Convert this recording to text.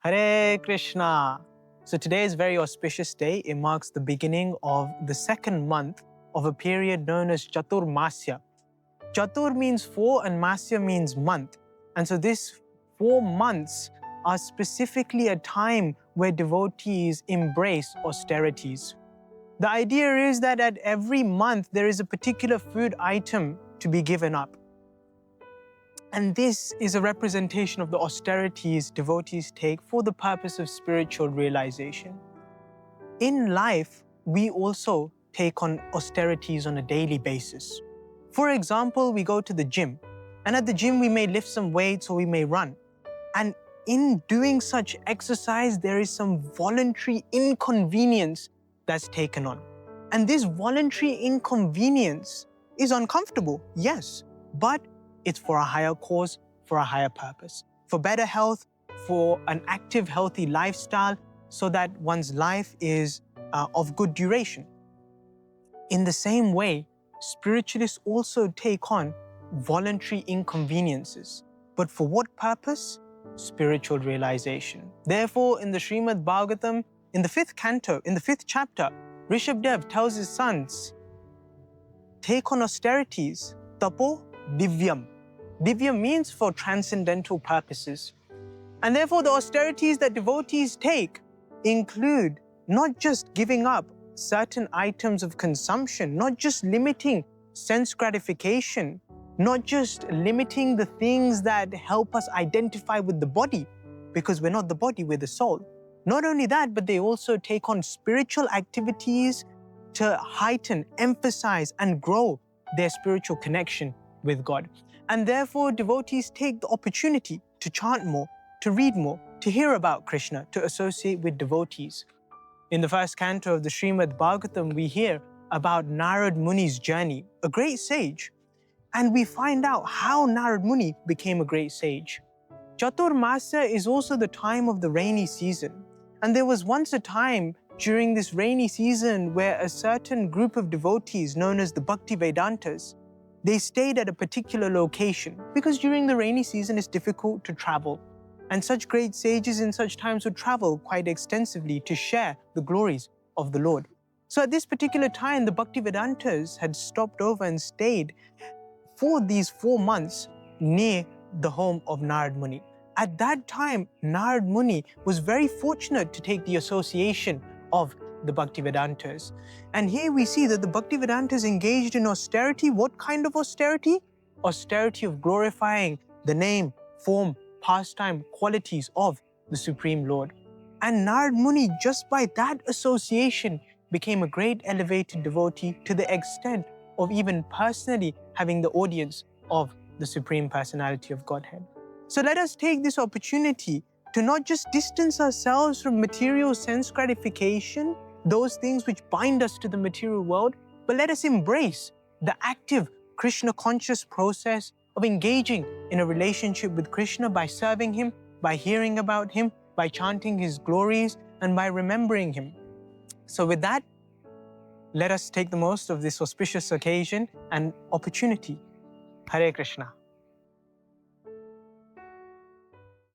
Hare Krishna. So today is a very auspicious day. It marks the beginning of the second month of a period known as Cāturmāsya. Chatur means four and Masya means month. And so these 4 months are specifically a time where devotees embrace austerities. The idea is that at every month there is a particular food item to be given up. And this is a representation of the austerities devotees take for the purpose of spiritual realization. In life, we also take on austerities on a daily basis. For example, we go to the gym, and at the gym we may lift some weights or we may run. And in doing such exercise, there is some voluntary inconvenience that's taken on. And this voluntary inconvenience is uncomfortable, yes, but it's for a higher cause, for a higher purpose, for better health, for an active, healthy lifestyle, so that one's life is of good duration. In the same way, spiritualists also take on voluntary inconveniences. But for what purpose? Spiritual realization. Therefore, in the Srimad Bhagavatam, in the 5th canto, in the 5th chapter, Rishabhdev tells his sons, take on austerities, tapo divyam. Divyam means for transcendental purposes. And therefore, the austerities that devotees take include not just giving up certain items of consumption, not just limiting sense gratification, not just limiting the things that help us identify with the body, because we're not the body, we're the soul. Not only that, but they also take on spiritual activities to heighten, emphasize, and grow their spiritual connection with God. And therefore, devotees take the opportunity to chant more, to read more, to hear about Krishna, to associate with devotees. In the 1st canto of the Srimad Bhagavatam, we hear about Narad Muni's journey, a great sage. And we find out how Narad Muni became a great sage. Cāturmāsya is also the time of the rainy season. And there was once a time during this rainy season where a certain group of devotees known as the Bhakti Vedantas, they stayed at a particular location because during the rainy season it's difficult to travel. And such great sages in such times would travel quite extensively to share the glories of the Lord. So at this particular time, the Bhakti Vedantas had stopped over and stayed for these 4 months near the home of Narad Muni. At that time, Narad Muni was very fortunate to take the association of the Bhakti Vedantas. And here we see that the Bhakti Vedantas engaged in austerity. What kind of austerity? Austerity of glorifying the name, form, pastime, qualities of the Supreme Lord. And Narad Muni, just by that association, became a great elevated devotee to the extent of even personally having the audience of the Supreme Personality of Godhead. So let us take this opportunity to not just distance ourselves from material sense gratification, those things which bind us to the material world, but let us embrace the active Krishna conscious process of engaging in a relationship with Krishna by serving Him, by hearing about Him, by chanting His glories, and by remembering Him. So with that, let us take the most of this auspicious occasion and opportunity. Hare Krishna.